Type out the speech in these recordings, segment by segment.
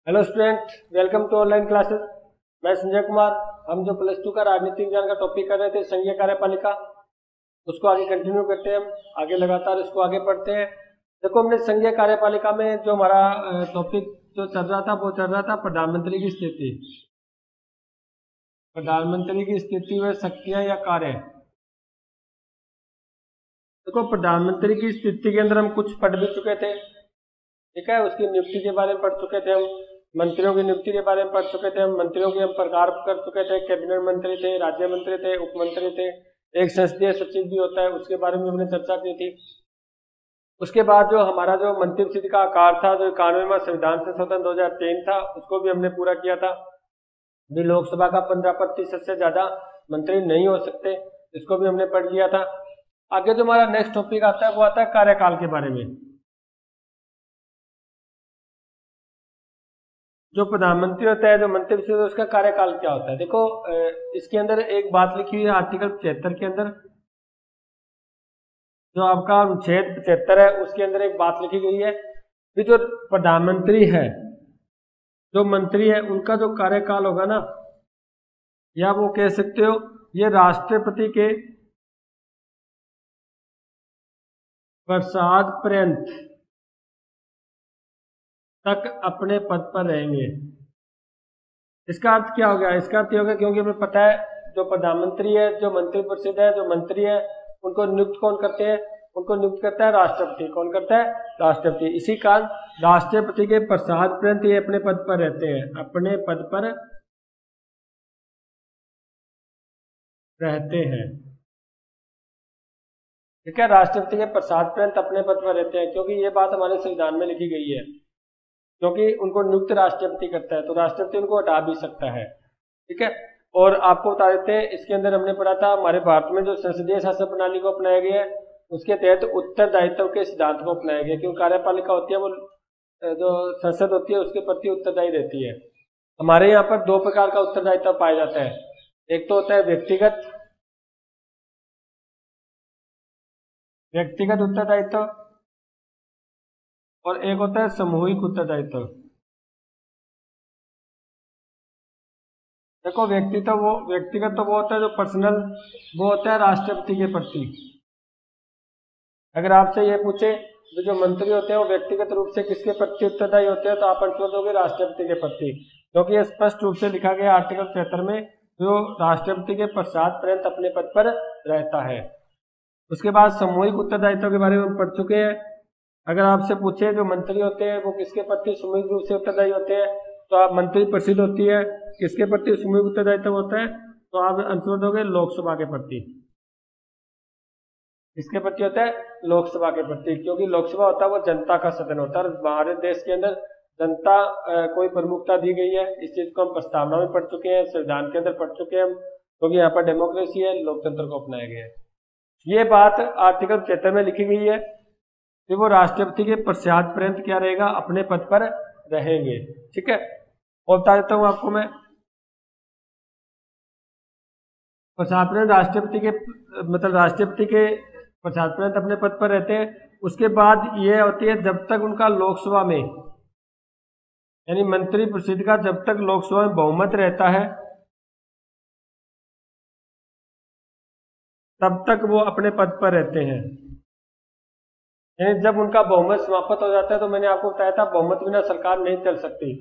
Hello student, welcome to online classes. मैं संजय कुमार। हम जो प्लस टू का राजनीतिक विज्ञान का टॉपिक कर रहे थे संघीय कार्यपालिका, उसको आगे कंटिन्यू करते हैं। हम आगे लगातार इसको आगे पढ़ते हैं। देखो, हमने संघीय कार्यपालिका में जो हमारा टॉपिक जो चल रहा था वो चल रहा था प्रधानमंत्री की स्थिति। प्रधानमंत्री की स्थिति व शक्तियां या कार्य। देखो, प्रधानमंत्री की स्थिति के अंदर हम कुछ पढ़ भी चुके थे, ठीक है। उसकी नियुक्ति के बारे में पढ़ चुके थे हम, मंत्रियों की नियुक्ति के बारे में पढ़ चुके थे हम, मंत्रियों के हम प्रकार कर चुके थे। कैबिनेट मंत्री थे, राज्य मंत्री थे, उप मंत्री थे, एक संसदीय सचिव भी होता है, उसके बारे में हमने चर्चा की थी। उसके बाद जो हमारा जो मंत्रिपरिषद का आकार था, जो 91वां संविधान संशोधन 2003 था, उसको भी हमने पूरा किया था। भी लोकसभा का 15% से ज्यादा मंत्री नहीं हो सकते, इसको भी हमने पढ़ लिया था। आगे जो हमारा नेक्स्ट टॉपिक आता है वो आता है कार्यकाल के बारे में। जो प्रधानमंत्री होता है, जो मंत्रिपरिषद है, उसका कार्यकाल क्या होता है। देखो, इसके अंदर एक बात लिखी हुई है आर्टिकल 75 के अंदर। जो आपका अनुच्छेद 75 है उसके अंदर एक बात लिखी गई है कि जो प्रधानमंत्री है, जो मंत्री है, उनका जो कार्यकाल होगा ना, या वो कह सकते हो ये राष्ट्रपति के प्रसाद पर्यंत तक अपने पद पर रहेंगे। इसका अर्थ क्या हो गया? इसका अर्थ ये हो गया, क्योंकि हमें पता है जो प्रधानमंत्री है, जो मंत्रिपरिषद है, जो मंत्री है, उनको नियुक्त कौन करते हैं? उनको नियुक्त करता है राष्ट्रपति। कौन करता है? राष्ट्रपति। इसी कारण राष्ट्रपति के प्रसाद पर्यंत ये अपने पद पर रहते हैं, अपने पद पर रहते हैं, ठीक है। राष्ट्रपति के प्रसाद पर्यंत अपने पद पर रहते हैं, क्योंकि ये बात हमारे संविधान में लिखी गई है। क्योंकि उनको नियुक्त राष्ट्रपति करता है, तो राष्ट्रपति उनको हटा भी सकता है, ठीक है। और आपको बता देते हैं, इसके अंदर हमने पढ़ा था हमारे भारत में जो संसदीय शासन प्रणाली को अपनाया गया है, उसके तहत उत्तरदायित्व के सिद्धांत को अपनाया गया। क्योंकि कार्यपालिका होती है वो जो संसद होती है उसके प्रति उत्तरदायी रहती है। हमारे यहाँ पर दो प्रकार का उत्तरदायित्व पाया जाता है। एक तो होता है व्यक्तिगत उत्तरदायित्व, और एक होता है सामूहिक उत्तरदायित्व। देखो, व्यक्तिगत तो वो होता है जो पर्सनल, वो होता है राष्ट्रपति के प्रति। अगर आपसे ये पूछे तो जो मंत्री होते हैं वो व्यक्तिगत रूप से किसके प्रति उत्तरदायी होते हैं, तो आप आंसर दोगे राष्ट्रपति के प्रति, क्योंकि ये स्पष्ट रूप से लिखा गया आर्टिकल 76 में, जो राष्ट्रपति के पश्चात पर्यंत अपने पद पर रहता है। उसके बाद सामूहिक उत्तरदायित्व के बारे में हम पढ़ चुके हैं। अगर आपसे पूछे जो मंत्री होते हैं वो किसके प्रति सामूहिक रूप से उत्तरदायी होते हैं, तो आप मंत्रिपरिषद होती है, किसके प्रति सामूहिक उत्तरदायित्व होता है, तो आप आंसर दोगे लोकसभा के प्रति। इसके प्रति होता है लोकसभा के प्रति, क्योंकि लोकसभा होता है वो जनता का सदन होता है। भारत देश के अंदर जनता कोई प्रमुखता दी गई है, इस चीज को हम प्रस्तावना में पढ़ चुके हैं, संविधान के अंदर पढ़ चुके हैं हम, क्योंकि यहाँ पर डेमोक्रेसी है, लोकतंत्र को अपनाया गया है। ये बात आर्टिकल 76 में लिखी गई है कि वो राष्ट्रपति के पश्चात पर्यंत क्या रहेगा, अपने पद पर रहेंगे, ठीक है। और बता देता हूं आपको मैं, पश्चात पर्यंत राष्ट्रपति के पश्चात पर्यंत अपने पद पर रहते हैं। उसके बाद ये होती है जब तक उनका लोकसभा में, यानी मंत्रिपरिषद का जब तक लोकसभा में बहुमत रहता है तब तक वो अपने पद पर रहते हैं। यानी जब उनका बहुमत समाप्त हो जाता है, तो मैंने आपको बताया था बहुमत बिना सरकार नहीं चल सकती।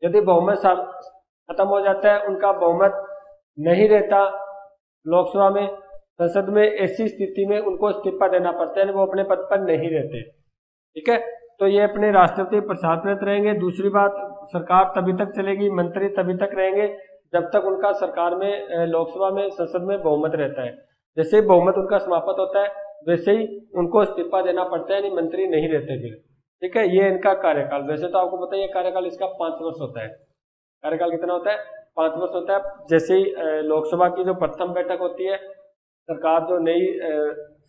यदि बहुमत खत्म हो जाता है, उनका बहुमत नहीं रहता लोकसभा में, संसद में, ऐसी स्थिति में उनको इस्तीफा देना पड़ता है, वो अपने पद पर नहीं रहते, ठीक है। तो ये अपने राष्ट्रपति प्रसाद पर्यंत रहेंगे। दूसरी बात, सरकार तभी तक चलेगी, मंत्री तभी तक रहेंगे जब तक उनका सरकार में, लोकसभा में, संसद में बहुमत रहता है। जैसे ही बहुमत उनका समाप्त होता है वैसे ही उनको इस्तीफा देना पड़ता है, यानी मंत्री नहीं रहते फिर, ठीक है। ये इनका कार्यकाल। वैसे तो आपको पता है कार्यकाल इसका 5 वर्ष होता है। कार्यकाल कितना होता है? 5 वर्ष होता है। जैसे ही लोकसभा की जो प्रथम बैठक होती है, सरकार जो नई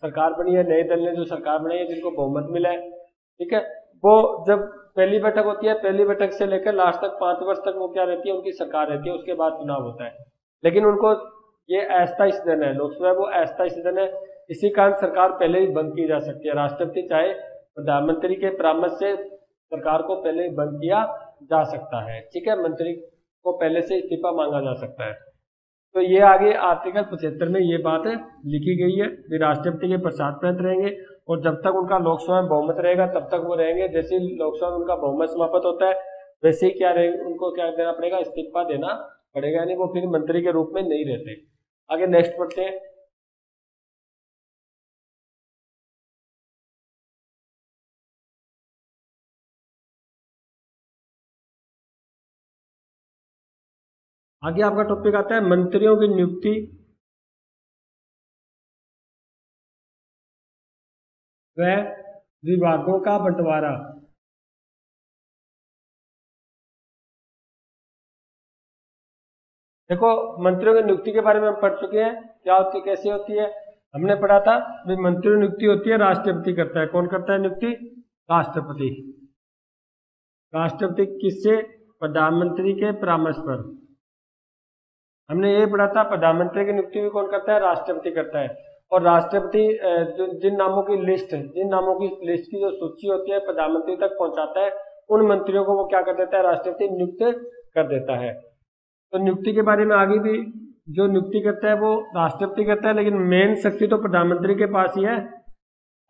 सरकार बनी है, नए दल ने जो सरकार बनाई है, जिनको बहुमत मिला है, ठीक है, वो जब पहली बैठक होती है, पहली बैठक से लेकर लास्ट तक 5 वर्ष तक वो क्या रहती है, उनकी सरकार रहती है। उसके बाद चुनाव होता है, लेकिन उनको ये अस्थायी सदन है, लोकसभा वो अस्थायी सदन है। इसी कारण सरकार पहले ही बंद की जा सकती है। राष्ट्रपति चाहे प्रधानमंत्री के परामर्श से सरकार को पहले ही बंद किया जा सकता है। ठीक है, मंत्री को पहले से इस्तीफा मांगा जा सकता है। तो ये आगे आर्टिकल 75 में ये बात लिखी गई है कि राष्ट्रपति के पश्चात रहेंगे और जब तक उनका लोकसभा में बहुमत रहेगा तब तक वो रहेंगे। जैसे ही लोकसभा में उनका बहुमत समाप्त होता है वैसे ही क्या रहेगा, उनको क्या देना पड़ेगा, इस्तीफा देना पड़ेगा, यानी वो फिर मंत्री के रूप में नहीं रहते। आगे नेक्स्ट पढ़ते हैं। आगे आपका टॉपिक आता है मंत्रियों की नियुक्ति व विभागों का बंटवारा। देखो, मंत्रियों की नियुक्ति के बारे में हम पढ़ चुके हैं, क्या होती कैसे होती है। हमने पढ़ा था भी मंत्रियों की नियुक्ति होती है, राष्ट्रपति करता है। कौन करता है नियुक्ति? राष्ट्रपति। राष्ट्रपति किससे? प्रधानमंत्री के परामर्श पर। हमने ये पढ़ा था प्रधानमंत्री की नियुक्ति भी कौन करता है? राष्ट्रपति करता है। और राष्ट्रपति जिन नामों की लिस्ट की जो सूची होती है प्रधानमंत्री तक पहुंचाता है, उन मंत्रियों को वो क्या कर देता है? राष्ट्रपति नियुक्त कर देता है। तो नियुक्ति के बारे में आगे भी जो नियुक्ति करता है वो राष्ट्रपति करता है, लेकिन मेन शक्ति तो प्रधानमंत्री के पास ही है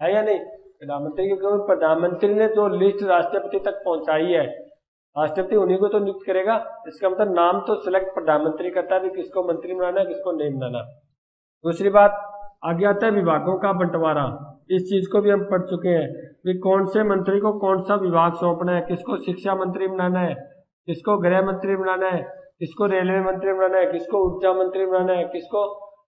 या नहीं? प्रधानमंत्री की, क्योंकि प्रधानमंत्री ने जो लिस्ट राष्ट्रपति तक पहुंचाई है, राष्ट्रपति उन्हीं को तो नियुक्त करेगा। इसका मतलब नाम तो सिलेक्ट प्रधानमंत्री करता है किसको मंत्री बनाना है, किसको नहीं बनाना। दूसरी बात, आगे आता है विभागों का बंटवारा। इस चीज को भी हम पढ़ चुके हैं कि कौन से मंत्री को कौन सा विभाग सौंपना है, किसको शिक्षा मंत्री बनाना है, किसको गृह मंत्री बनाना है, किसको रेलवे मंत्री बनाना है, किसको ऊर्जा मंत्री बनाना है, किसको,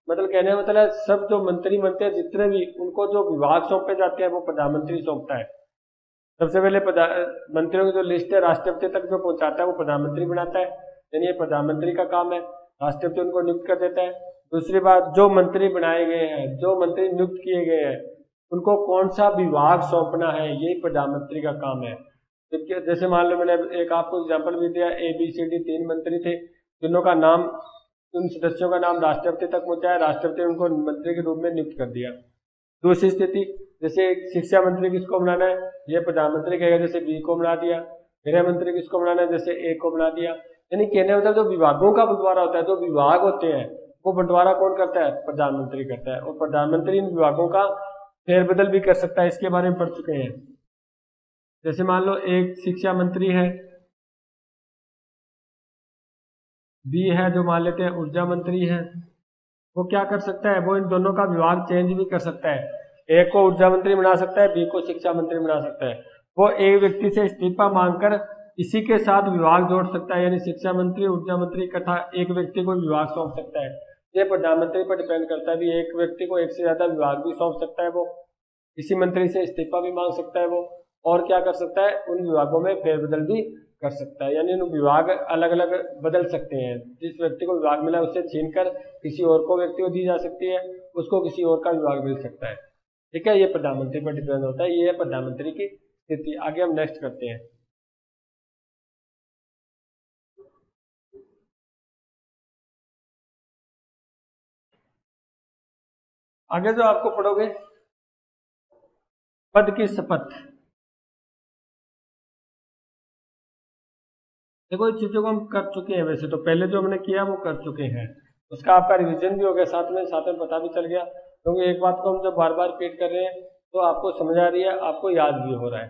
मतलब कहने का मतलब सब जो मंत्री बनते हैं जितने भी, उनको जो विभाग सौंपे जाते हैं वो प्रधानमंत्री सौंपता है। सबसे पहले मंत्रियों की जो लिस्ट है राष्ट्रपति तक जो पहुंचाता है वो प्रधानमंत्री बनाता है, यानी ये प्रधानमंत्री का काम है। राष्ट्रपति उनको नियुक्त कर देता है। दूसरी बात, जो मंत्री बनाए गए हैं, जो मंत्री नियुक्त किए गए हैं, उनको कौन सा विभाग सौंपना है, यही प्रधानमंत्री का काम है। जैसे मान लो मैंने एक आपको एग्जांपल भी दिया, ABCD 3 मंत्री थे, जिनों का नाम, उन सदस्यों का नाम राष्ट्रपति तक पहुंचाया, राष्ट्रपति ने उनको मंत्री के रूप में नियुक्त कर दिया। दूसरी स्थिति, जैसे शिक्षा मंत्री किसको बनाना है, ये प्रधानमंत्री कहेगा, जैसे B को बना दिया। गृह मंत्री किसको बनाना है, जैसे A को बना दिया। यानी कहने मतलब जो विभागों का बंटवारा होता है, जो विभाग होते हैं वो बंटवारा कौन करता है? प्रधानमंत्री करता है। और प्रधानमंत्री इन विभागों का फेरबदल भी कर सकता है, इसके बारे में पढ़ चुके हैं। जैसे मान लो एक शिक्षा मंत्री है, B है जो मान लेते हैं ऊर्जा मंत्री है, वो क्या कर सकता है? वो इन दोनों का विभाग चेंज भी कर सकता है। A को ऊर्जा मंत्री बना सकता है, B को शिक्षा मंत्री बना सकता है। वो एक व्यक्ति से इस्तीफा मांगकर इसी के साथ विभाग जोड़ सकता है, यानी शिक्षा मंत्री, ऊर्जा मंत्री इकट्ठा एक व्यक्ति को विभाग सौंप सकता है। ये प्रधानमंत्री पर डिपेंड करता है भी एक व्यक्ति को एक से ज्यादा विभाग भी सौंप सकता है, वो इसी मंत्री से इस्तीफा भी मांग सकता है वो, और क्या कर सकता है? उन विभागों में फेरबदल भी कर सकता है, यानी उन विभाग अलग अलग बदल सकते हैं। जिस व्यक्ति को विभाग मिला उससे छीनकर किसी और को व्यक्ति को दी जा सकती है, उसको किसी और का विभाग मिल सकता है। ठीक है, ये प्रधानमंत्री पर डिपेंड होता है। ये है प्रधानमंत्री की स्थिति। आगे हम नेक्स्ट करते हैं। आगे जो आपको पढ़ोगे, पद की शपथ। देखो, इस चीजों को हम कर चुके हैं, वैसे तो पहले जो हमने किया वो कर चुके हैं, उसका आपका रिवीजन भी हो गया, साथ में पता भी चल गया। क्योंकि एक बात को हम जब बार बार रिपीट कर रहे हैं तो आपको समझ आ रही है, आपको याद भी हो रहा है।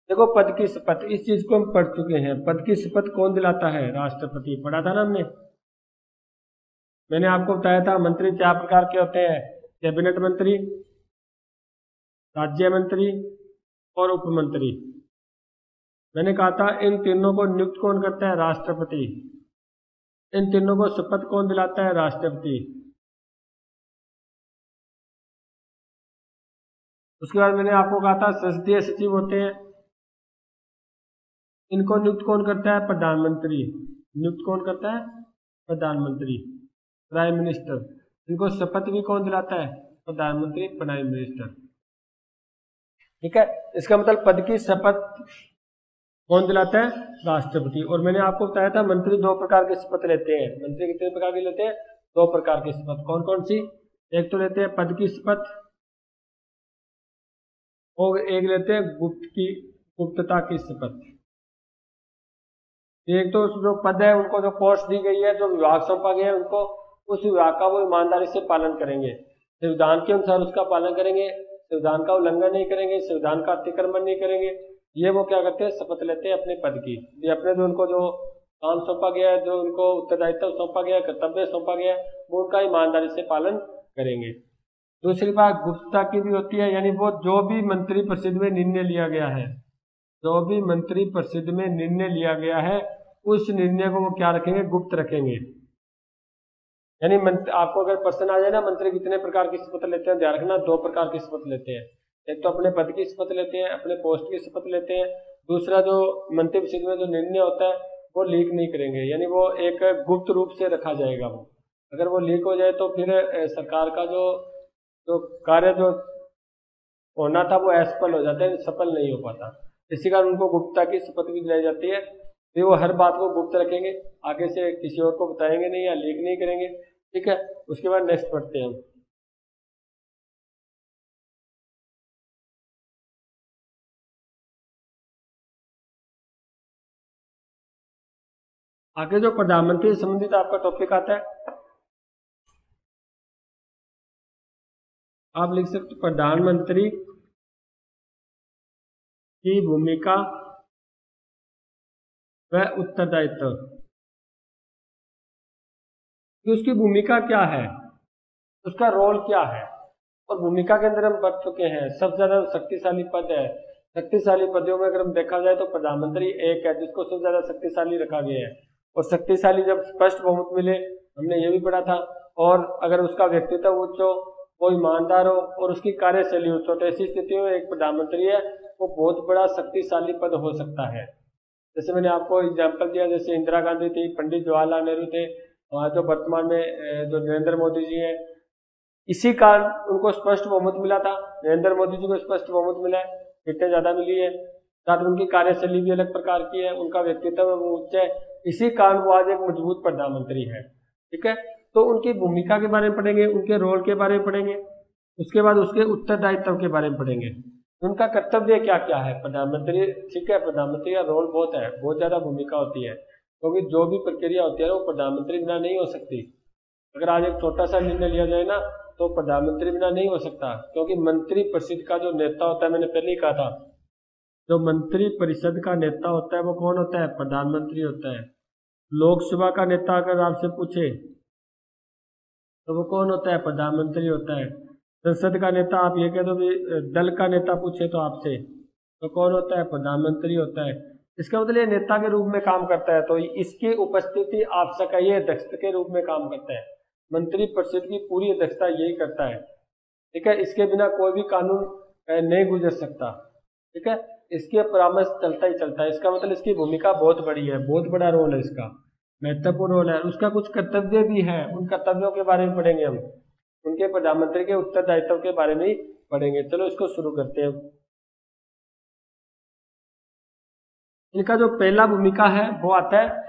देखो, पद की शपथ, इस चीज को हम पढ़ चुके हैं। पद की शपथ कौन दिलाता है? राष्ट्रपति। पढ़ा था ना हमने। मैंने आपको बताया था मंत्री 4 प्रकार के होते हैं, कैबिनेट मंत्री, राज्य मंत्री और उप मंत्री। मैंने कहा था इन तीनों को नियुक्त कौन करता है? राष्ट्रपति। इन तीनों को शपथ कौन दिलाता है? राष्ट्रपति। उसके बाद मैंने आपको कहा था संसदीय सचिव होते हैं, इनको नियुक्त कौन करता है? प्रधानमंत्री। नियुक्त कौन करता है? प्रधानमंत्री, प्राइम मिनिस्टर। इनको शपथ भी कौन दिलाता है? प्रधानमंत्री, प्राइम मिनिस्टर। ठीक है, इसका मतलब पद की शपथ कौन दिलाता है? राष्ट्रपति। और मैंने आपको बताया था मंत्री 2 प्रकार की शपथ लेते हैं। मंत्री कितने प्रकार की लेते हैं? 2 प्रकार की शपथ। कौन कौन सी? एक तो लेते हैं पद की शपथ, और एक लेते हैं गुप्तता की शपथ। एक तो जो पद है उनको जो पोस्ट दी गई है, जो विभाग सौंपा गया है उनको, उस विभाग का वो ईमानदारी से पालन करेंगे, संविधान के अनुसार उसका पालन करेंगे, संविधान का उल्लंघन नहीं करेंगे, संविधान का अतिक्रमण नहीं करेंगे। ये वो क्या करते हैं, शपथ लेते हैं अपने पद की। ये अपने जो उनको जो काम सौंपा गया है, जो उनको उत्तरदायित्व सौंपा गया है, कर्तव्य सौंपा गया है, वो उनका ईमानदारी से पालन करेंगे। दूसरी बात गुप्तता की भी होती है, यानी वो जो भी मंत्री परिषद में निर्णय लिया गया है, जो भी मंत्री परिषद में निर्णय लिया गया है, उस निर्णय को वो क्या रखेंगे, गुप्त रखेंगे। यानी आपको अगर प्रश्न आ जाए ना, मंत्री कितने प्रकार की शपथ लेते हैं, ध्यान रखना 2 प्रकार की शपथ लेते हैं। एक तो अपने पद की शपथ लेते हैं, अपने पोस्ट की शपथ लेते हैं। दूसरा जो मंत्री परिषद में जो निर्णय होता है वो लीक नहीं करेंगे, यानी वो एक गुप्त रूप से रखा जाएगा। वो अगर वो लीक हो जाए तो फिर सरकार का जो जो कार्य जो होना था वो असफल हो जाता है, सफल नहीं हो पाता। इसी कारण उनको गुप्तता की शपथ भी दिलाई जाती है। फिर वो हर बात को गुप्त रखेंगे, आगे से किसी और को बताएंगे नहीं या लीक नहीं करेंगे। ठीक है, उसके बाद नेक्स्ट पढ़ते हैं हम। आगे जो प्रधानमंत्री से संबंधित आपका टॉपिक आता है, आप लिख सकते प्रधानमंत्री की भूमिका व उत्तरदायित्व। कि उसकी भूमिका क्या है, उसका रोल क्या है, और भूमिका के अंदर हम बढ़ चुके हैं। सबसे ज्यादा शक्तिशाली पद है, शक्तिशाली पदों में अगर हम देखा जाए तो प्रधानमंत्री एक है जिसको सबसे ज्यादा शक्तिशाली रखा गया है। और शक्तिशाली जब स्पष्ट बहुमत मिले, हमने ये भी पढ़ा था, और अगर उसका व्यक्तित्व उच्च हो, वो ईमानदार हो और उसकी कार्यशैली उच्च हो, तो ऐसी स्थिति में एक प्रधानमंत्री है वो बहुत बड़ा शक्तिशाली पद हो सकता है। जैसे मैंने आपको एग्जाम्पल दिया, जैसे इंदिरा गांधी थी, पंडित जवाहरलाल नेहरू थे, जो वर्तमान में जो नरेंद्र मोदी जी हैं, इसी कारण उनको स्पष्ट बहुमत मिला था। नरेंद्र मोदी जी को स्पष्ट बहुमत मिला है, सीटें ज्यादा मिली है, साथ उनकी कार्यशैली भी अलग प्रकार की है, उनका व्यक्तित्व वो उच्च है, इसी कारण वो आज एक मजबूत प्रधानमंत्री है। ठीक है, तो उनकी भूमिका के बारे में पढ़ेंगे, उनके रोल के बारे में पढ़ेंगे, उसके बाद उसके उत्तरदायित्व के बारे में पढ़ेंगे, उनका कर्तव्य क्या क्या है प्रधानमंत्री। ठीक है, प्रधानमंत्री का रोल बहुत है, बहुत ज्यादा भूमिका होती है, क्योंकि जो भी प्रक्रिया होती है वो प्रधानमंत्री बिना नहीं हो सकती। अगर आज एक छोटा सा निर्णय लिया जाए ना तो प्रधानमंत्री बिना नहीं हो सकता, क्योंकि मंत्री परिषद का जो नेता होता है, मैंने पहले ही कहा था, जो मंत्री परिषद का नेता होता है वो कौन होता है, प्रधानमंत्री होता है। लोकसभा का नेता अगर आपसे पूछे तो वो कौन होता है, प्रधानमंत्री होता है। संसद का नेता आप ये कह दो भी, दल का नेता पूछे तो आपसे तो कौन होता है, प्रधानमंत्री होता है। इसका मतलब ये नेता के रूप में काम करता है, तो इसकी उपस्थिति आवश्यक है, ये अध्यक्ष के रूप में काम करता है। मंत्री परिषद की पूरी अध्यक्षता यही करता है। ठीक है, इसके बिना कोई भी कानून नहीं गुजर सकता। ठीक है, इसके परामर्श चलता ही चलता है। इसका मतलब इसकी भूमिका बहुत बड़ी है, बहुत बड़ा रोल है इसका, महत्वपूर्ण रोल है। उसका कुछ कर्तव्य भी है, उन कर्तव्यों के बारे में पढ़ेंगे हम, उनके प्रधानमंत्री के उत्तरदायित्व के बारे में ही पढ़ेंगे। चलो इसको शुरू करते हैं। इनका जो पहला भूमिका है वो आता है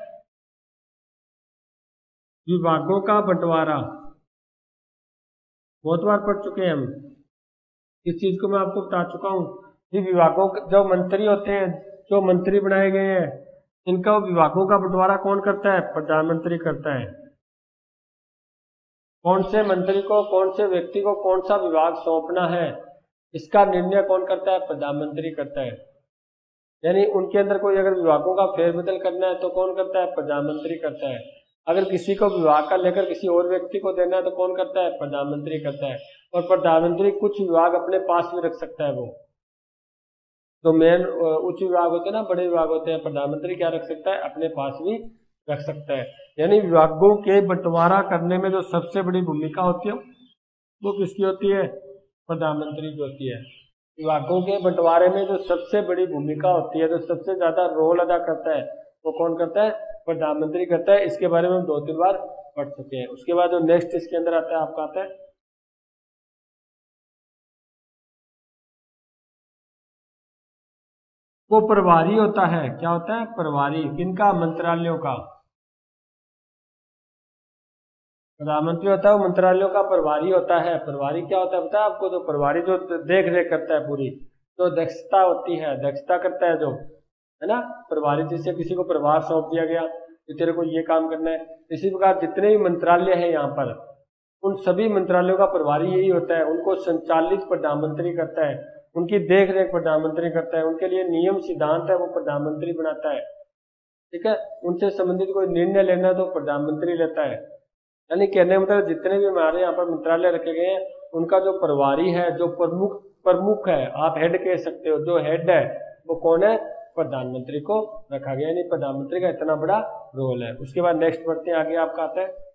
विभागों का बंटवारा। बहुत बार पढ़ चुके हैं हम इस चीज को, मैं आपको बता चुका हूं कि विभागों जो मंत्री होते हैं, जो मंत्री बनाए गए हैं, इनका विभागों का बंटवारा कौन करता है, प्रधानमंत्री करता है। कौन से मंत्री को, कौन से व्यक्ति को कौन सा विभाग सौंपना है, इसका निर्णय कौन करता है, प्रधानमंत्री करता है। यानी उनके अंदर कोई अगर विभागों का फेरबदल करना है तो कौन करता है, प्रधानमंत्री करता है। अगर किसी को विभाग का लेकर किसी और व्यक्ति को देना है तो कौन करता है, प्रधानमंत्री करता है। और प्रधानमंत्री कुछ विभाग अपने पास भी रख सकता है। वो जो मेन उच्च विभाग होते हैं ना, बड़े विभाग होते हैं, प्रधानमंत्री क्या रख सकता है, अपने पास भी रख सकता है। यानी विभागों के बंटवारा करने में जो सबसे बड़ी भूमिका होती है वो किसकी होती है, प्रधानमंत्री की होती है। विभागों के बंटवारे में जो सबसे बड़ी भूमिका होती है, जो सबसे ज्यादा रोल अदा करता है, वो कौन करता है, प्रधानमंत्री करता है। इसके बारे में हम 2-3 बार पढ़ चुके हैं। उसके बाद जो नेक्स्ट इसके अंदर आता है, आपका आता है वो प्रभारी होता है। क्या होता है, प्रभारी। किनका, मंत्रालयों का। प्रधानमंत्री होता है वो मंत्रालयों का प्रभारी होता है। प्रभारी क्या होता है पता है आपको, जो प्रभारी जो देख रेख करता है पूरी, जो दक्षता होती है, दक्षता करता है, जो है ना, प्रभारी, जैसे किसी को प्रभार सौंप दिया गया कि तेरे को ये काम करना है। इसी प्रकार जितने भी मंत्रालय हैं यहाँ पर, उन सभी मंत्रालयों का प्रभारी यही होता है, उनको संचालित प्रधानमंत्री करता है, उनकी देख रेख प्रधानमंत्री करता है, उनके लिए नियम सिद्धांत है वो प्रधानमंत्री बनाता है, ठीक है। उनसे संबंधित कोई निर्णय लेना है तो प्रधानमंत्री लेता है। यानी कहने मतलब जितने भी हमारे यहाँ पर मंत्रालय रखे गए हैं, उनका जो प्रभारी है, जो प्रमुख प्रमुख है, आप हेड कह सकते हो, जो हेड है वो कौन है, प्रधानमंत्री को रखा गया। यानी प्रधानमंत्री का इतना बड़ा रोल है। उसके बाद नेक्स्ट बढ़ते हैं आगे, आपका आता है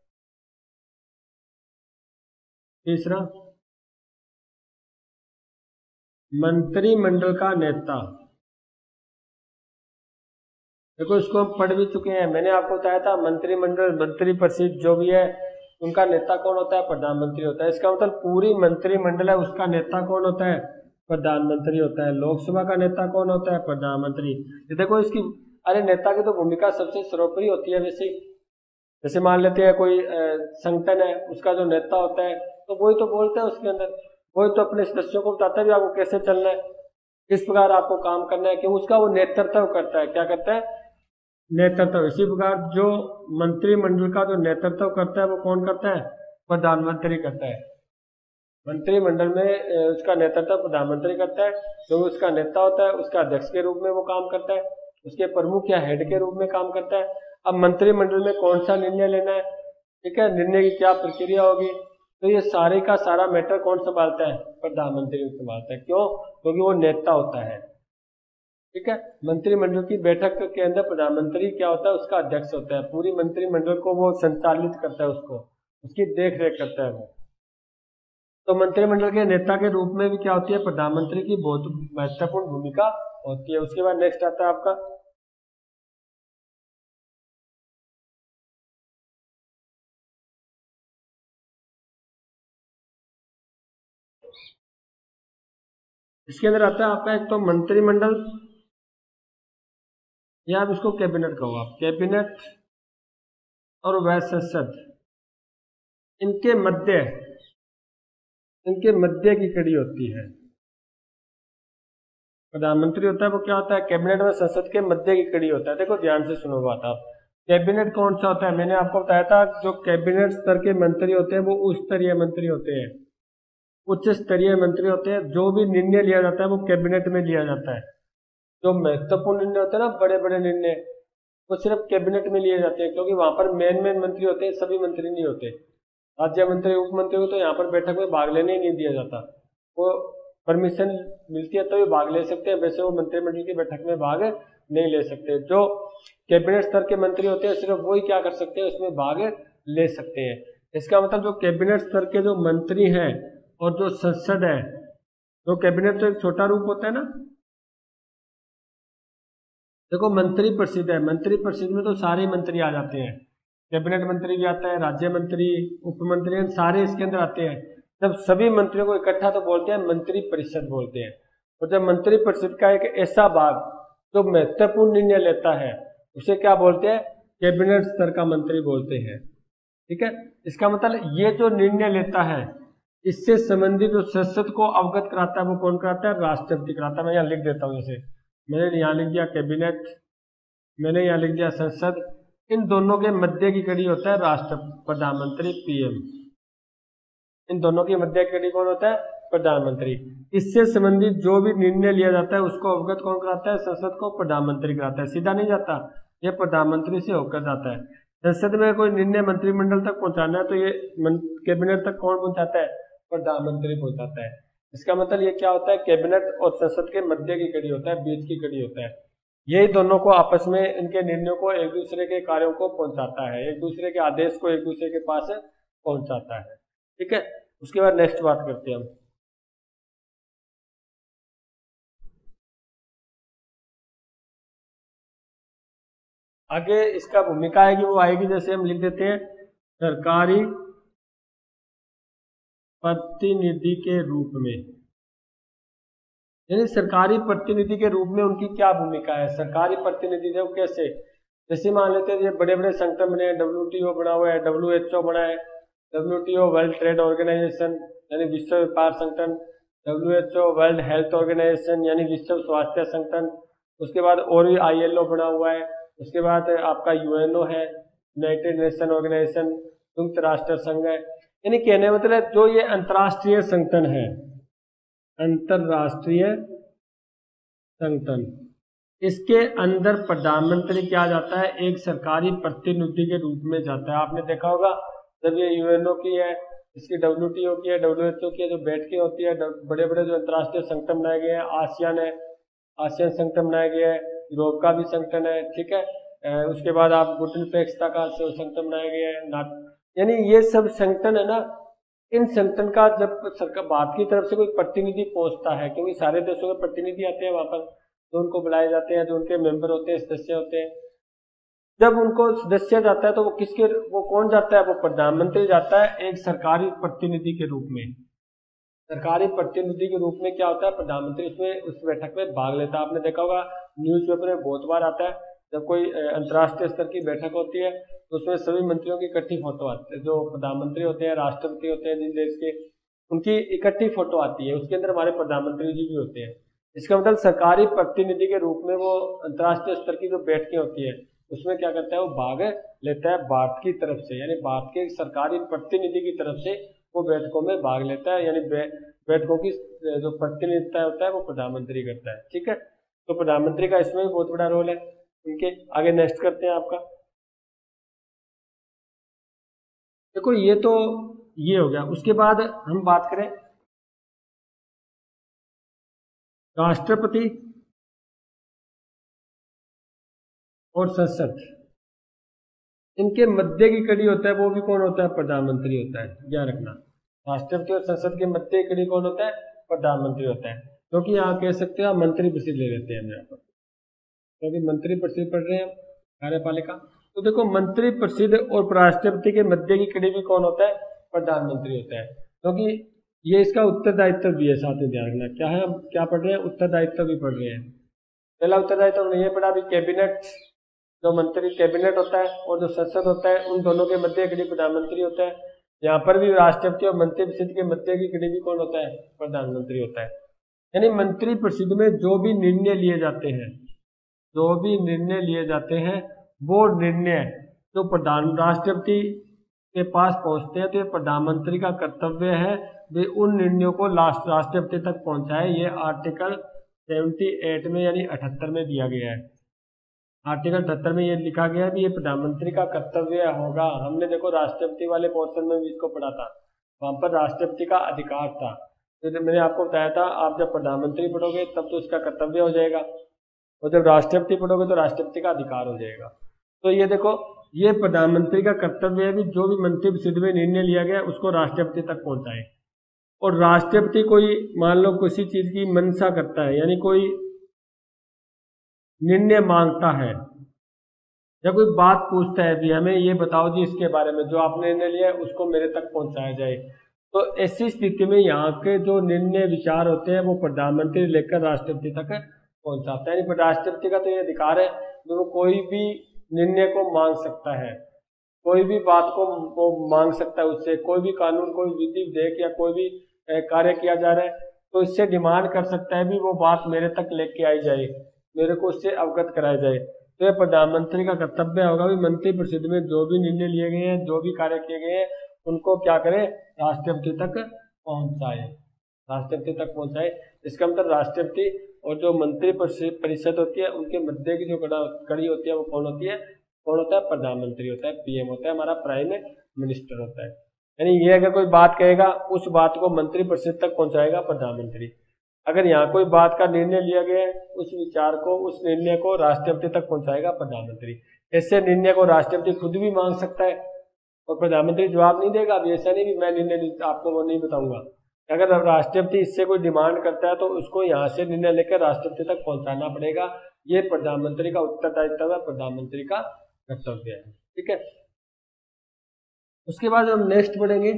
तीसरा, मंत्रिमंडल का नेता। देखो इसको हम पढ़ भी चुके हैं, मैंने आपको बताया था मंत्रिमंडल, मंत्री परिषद जो भी है उनका नेता कौन होता है, प्रधानमंत्री होता है। इसका मतलब पूरी मंत्रिमंडल है उसका नेता कौन होता है, प्रधानमंत्री होता है। लोकसभा का नेता कौन होता है, प्रधानमंत्री। ये देखो इसकी, अरे नेता की तो भूमिका सबसे सर्वोपरि होती है वैसे। जैसे मान लेते हैं कोई संगठन है, उसका जो नेता होता है तो वही तो बोलता है उसके अंदर, वही तो अपने सदस्यों को बताता है भी आपको कैसे चलना है, किस प्रकार आपको काम करना है, क्यों उसका वो नेतृत्व करता है। क्या करता है, नेतृत्व। इसी प्रकार जो मंत्रिमंडल का जो नेतृत्व करता है वो कौन करता है, प्रधानमंत्री करता है। मंत्रिमंडल में उसका नेतृत्व प्रधानमंत्री करता है, जो तो उसका नेता होता है, उसका अध्यक्ष के रूप में वो काम करता है, उसके प्रमुख या हेड के रूप में काम करता है। अब मंत्रिमंडल में कौन सा निर्णय लेना है, ठीक है, निर्णय की क्या प्रक्रिया होगी, तो ये सारे का सारा मैटर कौन संभालता है, प्रधानमंत्री संभालता है। क्यों, क्योंकि वो नेता होता है, ठीक है। मंत्रिमंडल की बैठक के अंदर प्रधानमंत्री क्या होता है, उसका अध्यक्ष होता है, पूरी मंत्रिमंडल को वो संचालित करता है, उसको उसकी देख रेख करता है वो। तो मंत्रिमंडल के नेता के रूप में भी क्या होती है, प्रधानमंत्री की बहुत महत्वपूर्ण भूमिका होती है। उसके बाद नेक्स्ट आता है आपका, इसके अंदर आता है आपका एक तो मंत्रिमंडल, या आप इसको कैबिनेट कहो, आप कैबिनेट और वह संसद, इनके मध्य, इनके मध्य की कड़ी होती है। प्रधानमंत्री होता है वो क्या होता है, कैबिनेट में संसद के मध्य की कड़ी होता है। देखो ध्यान से सुनो बात आप, कैबिनेट कौन सा होता है, मैंने आपको बताया था जो कैबिनेट स्तर के मंत्री होते हैं वो उच्च स्तरीय मंत्री होते हैं, उच्च स्तरीय मंत्री होते हैं। जो भी निर्णय लिया जाता है वो कैबिनेट में लिया जाता है। जो महत्वपूर्ण निर्णय होते हैं ना, बड़े बड़े निर्णय, वो सिर्फ कैबिनेट में लिए जाते हैं, क्योंकि वहां पर मेन मेन मंत्री होते हैं, सभी मंत्री नहीं होते। राज्य मंत्री, उप मंत्री को तो यहाँ पर बैठक में भाग लेने ही नहीं दिया जाता, वो परमिशन मिलती है तो ये भाग ले सकते हैं, वैसे वो मंत्रिमंडल की बैठक में भाग नहीं ले सकते। जो कैबिनेट स्तर के मंत्री होते हैं सिर्फ वही क्या कर सकते हैं, उसमें भाग ले सकते हैं। इसका मतलब जो कैबिनेट स्तर के जो मंत्री हैं और जो संसद है, तो कैबिनेट तो एक छोटा रूप होता है ना। देखो मंत्री परिषद है, मंत्री परिषद में तो सारे मंत्री आ जाते हैं, कैबिनेट मंत्री भी आता है, राज्य मंत्री, उप मंत्री, सारे इसके अंदर आते हैं। जब सभी मंत्रियों को इकट्ठा तो बोलते हैं मंत्री परिषद बोलते हैं। और जब मंत्री परिषद का एक ऐसा भाग जो महत्वपूर्ण निर्णय लेता है उसे क्या बोलते हैं, कैबिनेट स्तर का मंत्री बोलते हैं, ठीक है। इसका मतलब ये जो निर्णय लेता है इससे संबंधित जो संसद को अवगत कराता है वो कौन कराता है, राष्ट्रपति कराता है। मैं यहाँ लिख देता हूँ, जैसे मैंने यहाँ लिख दिया कैबिनेट, मैंने यहाँ लिख दिया संसद, इन दोनों के मध्य की कड़ी होता है राष्ट्र, प्रधानमंत्री, पीएम। इन दोनों की मध्य कड़ी कौन होता है, प्रधानमंत्री। इससे संबंधित जो भी निर्णय लिया जाता है उसको अवगत कौन कराता है, संसद को प्रधानमंत्री कराता है। सीधा नहीं जाता, ये प्रधानमंत्री से होकर जाता है। संसद में कोई निर्णय मंत्रिमंडल तक पहुंचाना है तो ये कैबिनेट तक कौन पहुंचाता है, प्रधानमंत्री पहुंचाता है। इसका मतलब ये क्या होता है, कैबिनेट और संसद के मध्य की कड़ी होता है, बीच की कड़ी होता है। यही दोनों को आपस में इनके निर्णयों को, एक दूसरे के कार्यों को पहुंचाता है, एक दूसरे के आदेश को एक दूसरे के पास पहुंचाता है, ठीक है। उसके बाद नेक्स्ट बात करते हैं हम, आगे इसका भूमिका आएगी, वो आएगी जैसे हम लिख देते हैं सरकारी प्रतिनिधि के रूप में। यानी सरकारी प्रतिनिधि के रूप में उनकी क्या भूमिका है, सरकारी प्रतिनिधि है वो कैसे, जैसे मान लेते हैं ये बड़े बड़े संगठन बने हैं, WTO बना हुआ है, WHO बना है, WTO वर्ल्ड ट्रेड ऑर्गेनाइजेशन यानी विश्व व्यापार संगठन, WHO वर्ल्ड हेल्थ ऑर्गेनाइजेशन यानी विश्व स्वास्थ्य संगठन, उसके बाद और भी ILO बना हुआ है, उसके बाद आपका UNO है, यूनाइटेड नेशन ऑर्गेनाइजेशन, संयुक्त राष्ट्र संघ है। यानी कहने का मतलब जो ये अंतर्राष्ट्रीय संगठन है, अंतर्राष्ट्रीय संगठन, इसके अंदर प्रधानमंत्री क्या जाता है, एक सरकारी प्रतिनिधि के रूप में जाता है। आपने देखा होगा जब ये UNO की है, इसकी WTO की है, WHO की है, जो बैठकें होती है, बड़े बड़े जो अंतर्राष्ट्रीय संगठन बनाए गए हैं, आसियान है, आसियान संगठन बनाया गया है, यूरोप का भी संगठन है, ठीक है। उसके बाद आप बुडापेस्ट का संगठन बनाया गया है, यानी ये सब संगठन है ना। इन संगठन का जब सरकार भारत की तरफ से कोई प्रतिनिधि पहुंचता है, क्योंकि सारे देशों के प्रतिनिधि आते हैं वहां पर, जो उनको बुलाए जाते हैं, जो उनके मेंबर होते हैं, सदस्य होते हैं, जब उनको सदस्य जाता है तो वो कौन जाता है, वो प्रधानमंत्री जाता है एक सरकारी प्रतिनिधि के रूप में। सरकारी प्रतिनिधि के रूप में क्या होता है, प्रधानमंत्री उसमें उस बैठक में भाग लेता है। आपने देखा होगा न्यूज़पेपर में बहुत बार आता है, जब कोई अंतर्राष्ट्रीय स्तर की बैठक होती है तो उसमें सभी मंत्रियों की इकट्ठी फोटो आती है, जो प्रधानमंत्री होते हैं, राष्ट्रपति होते हैं जिन देश के, उनकी इकट्ठी फोटो आती है, उसके अंदर हमारे प्रधानमंत्री जी भी होते हैं। इसका मतलब सरकारी प्रतिनिधि के रूप में वो अंतर्राष्ट्रीय स्तर की जो बैठकें होती है उसमें क्या करता है, वो भाग लेता है भारत की तरफ से, यानी भारत के सरकारी प्रतिनिधि की तरफ से वो बैठकों में भाग लेता है, यानी बैठकों की जो प्रतिनिधित्व होता है वो प्रधानमंत्री करता है, ठीक है। तो प्रधानमंत्री का इसमें भी बहुत बड़ा रोल है। उनके आगे नेक्स्ट करते हैं आपका, देखो ये हो गया। उसके बाद हम बात करें राष्ट्रपति और संसद, इनके मध्य की कड़ी होता है वो भी कौन होता है, प्रधानमंत्री होता है, ध्यान रखना। राष्ट्रपति और संसद के मध्य की कड़ी कौन होता है, प्रधानमंत्री होता है। क्योंकि यहाँ कह सकते हैं आप मंत्री परिषद ले लेते हैं हम यहाँ पर, क्योंकि मंत्री परिषद पढ़ रहे हैं हम, कार्यपालिका। तो देखो मंत्री परिषद और राष्ट्रपति के मध्य की कड़ी भी कौन होता है, प्रधानमंत्री होता है। क्योंकि ये इसका उत्तरदायित्व भी है, साथ में ध्यान रखना क्या है, हम क्या पढ़ रहे हैं, उत्तरदायित्व भी पढ़ रहे हैं। पहला उत्तरदायित्व हमने ये पढ़ा अभी, कैबिनेट, जो मंत्री कैबिनेट होता है और जो संसद होता है, उन दोनों के मध्य कड़ी प्रधानमंत्री होता है। यहाँ पर भी राष्ट्रपति और मंत्री परिषद के मध्य की कड़ी भी कौन होता है, प्रधानमंत्री होता है। यानी मंत्री परिषद में जो भी निर्णय लिए जाते हैं, जो भी निर्णय लिए जाते हैं, वो निर्णय जो राष्ट्रपति के पास पहुंचते हैं, तो ये प्रधानमंत्री का कर्तव्य है वे उन निर्णयों को राष्ट्रपति तक पहुंचाए। ये आर्टिकल 78 में यानी 78 में दिया गया है। आर्टिकल 78 में ये लिखा गया है कि ये प्रधानमंत्री का कर्तव्य होगा। हमने देखो राष्ट्रपति वाले पोर्शन में भी इसको पढ़ा था, वहां पर राष्ट्रपति का अधिकार था। तो मैंने आपको बताया था आप जब प्रधानमंत्री पढ़ोगे तब तो उसका कर्तव्य हो जाएगा, और जब राष्ट्रपति पढ़ोगे तो राष्ट्रपति का अधिकार हो जाएगा। तो ये देखो ये प्रधानमंत्री का कर्तव्य है कि जो भी मंत्रिपरिषद में निर्णय लिया गया उसको राष्ट्रपति तक पहुंचाए। और राष्ट्रपति कोई मान लो किसी चीज की मंशा करता है, यानी कोई निर्णय मांगता है या कोई बात पूछता है भी हमें ये बताओ जी इसके बारे में, जो आपने निर्णय लिया है उसको मेरे तक पहुंचाया जाए, तो ऐसी स्थिति में यहाँ के जो निर्णय विचार होते हैं वो प्रधानमंत्री लेकर राष्ट्रपति तक पहुंचाता है। यानी राष्ट्रपति का तो ये अधिकार है कि वो कोई भी निर्णय को मांग सकता है, कोई भी बात को वो मांग सकता है उससे, कोई भी कानून, कोई विधि विधेयक या कोई भी कार्य किया जा रहा है तो इससे डिमांड कर सकता है भी वो बात मेरे तक लेके आई जाए, मेरे को उससे अवगत कराया जाए। तो यह प्रधानमंत्री का कर्तव्य होगा भी मंत्रिपरिषद में जो भी निर्णय लिए गए हैं, जो भी कार्य किए गए हैं, उनको क्या करे, राष्ट्रपति तक पहुंचाए, राष्ट्रपति तक पहुंचाए। इसका मतलब राष्ट्रपति और जो मंत्री परिषद होती है उनके मध्य की जो कड़ी होती है वो कौन होती है, कौन होता है, प्रधानमंत्री होता है, PM होता है, हमारा प्राइम मिनिस्टर होता है। यानी ये अगर कोई बात कहेगा उस बात को मंत्री परिषद तक पहुंचाएगा प्रधानमंत्री। अगर यहाँ कोई बात का निर्णय लिया गया है उस विचार को, उस निर्णय को राष्ट्रपति तक पहुंचाएगा प्रधानमंत्री। ऐसे निर्णय को राष्ट्रपति खुद भी मांग सकता है और प्रधानमंत्री जवाब नहीं देगा। अभी ऐसा नहीं भी मैं निर्णय आपको वो नहीं बताऊंगा, अगर राष्ट्रपति इससे कोई डिमांड करता है तो उसको यहाँ से निर्णय लेकर राष्ट्रपति तक पहुंचाना पड़ेगा। ये प्रधानमंत्री का उत्तरदायित्व है, प्रधानमंत्री का कर्तव्य है, ठीक है। उसके बाद हम नेक्स्ट पढ़ेंगे,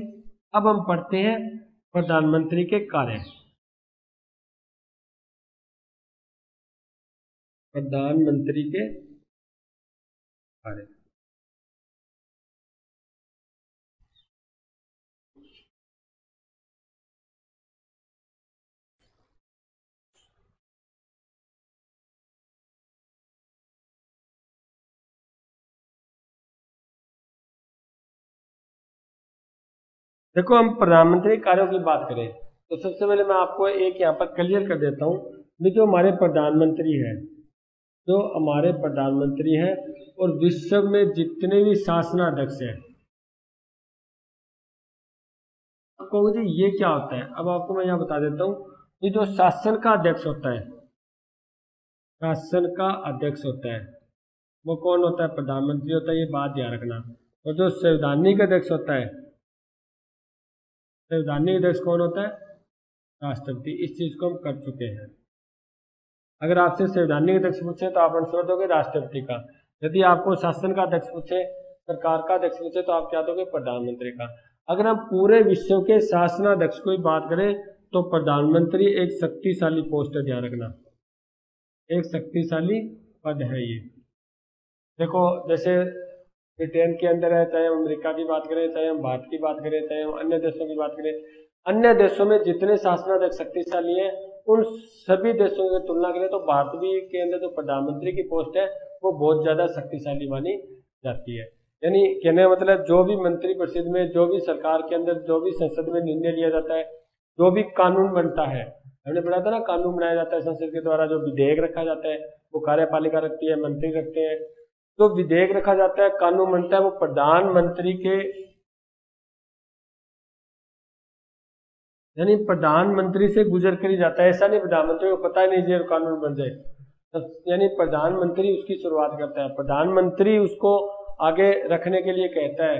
अब हम पढ़ते हैं प्रधानमंत्री के कार्य। प्रधानमंत्री के कार्य, देखो, हम प्रधानमंत्री कार्यों की बात करें तो सबसे पहले मैं आपको एक यहाँ पर क्लियर कर देता हूँ कि जो हमारे प्रधानमंत्री हैं, जो हमारे प्रधानमंत्री हैं और विश्व में जितने भी शासनाध्यक्ष हैं, आपको जी ये क्या होता है, अब आपको मैं यहाँ बता देता हूँ कि जो शासन का अध्यक्ष होता है, शासन का अध्यक्ष होता है वो कौन होता है? प्रधानमंत्री होता है, ये बात ध्यान रखना। और जो संवैधानिक अध्यक्ष होता है, संवैधानिक अध्यक्ष कौन होता है? राष्ट्रपति। इस चीज को हम कर चुके हैं। अगर आपसे संवैधानिक अध्यक्ष पूछे तो आप आंसर दोगे राष्ट्रपति का। यदि आपको शासन का अध्यक्ष पूछे, सरकार का अध्यक्ष पूछे, तो आप क्या दोगे? प्रधानमंत्री का। अगर हम पूरे विश्व के शासनाध्यक्ष की बात करें तो प्रधानमंत्री एक शक्तिशाली पोस्ट है, ध्यान रखना, एक शक्तिशाली पद है ये। देखो, जैसे ब्रिटेन के अंदर है, चाहे हम अमेरिका की बात करें, चाहे हम भारत की बात करें, चाहे हम अन्य देशों की बात करें, अन्य देशों में जितने शासनाध्यक्ष शक्तिशाली हैं उन सभी देशों की तुलना करें तो भारत भी के अंदर जो प्रधानमंत्री की पोस्ट है वो बहुत ज्यादा शक्तिशाली मानी जाती है। यानी कहने का मतलब जो भी मंत्री परिषद में, जो भी सरकार के अंदर, जो भी संसद में निर्णय लिया जाता है, जो भी कानून बनता है, हमने पढ़ा था ना, कानून बनाया जाता है संसद के द्वारा, जो विधेयक रखा जाता है वो कार्यपालिका रखती है, मंत्री रखते हैं। जो विधेयक रखा जाता है, कानून बनता है, वो प्रधानमंत्री के, यानी प्रधानमंत्री से गुजर कर ही जाता है। ऐसा नहीं प्रधानमंत्री को पता ही नहीं जो कानून बन जाए, यानी प्रधानमंत्री उसकी शुरुआत करता है, प्रधानमंत्री उसको आगे रखने के लिए कहता है,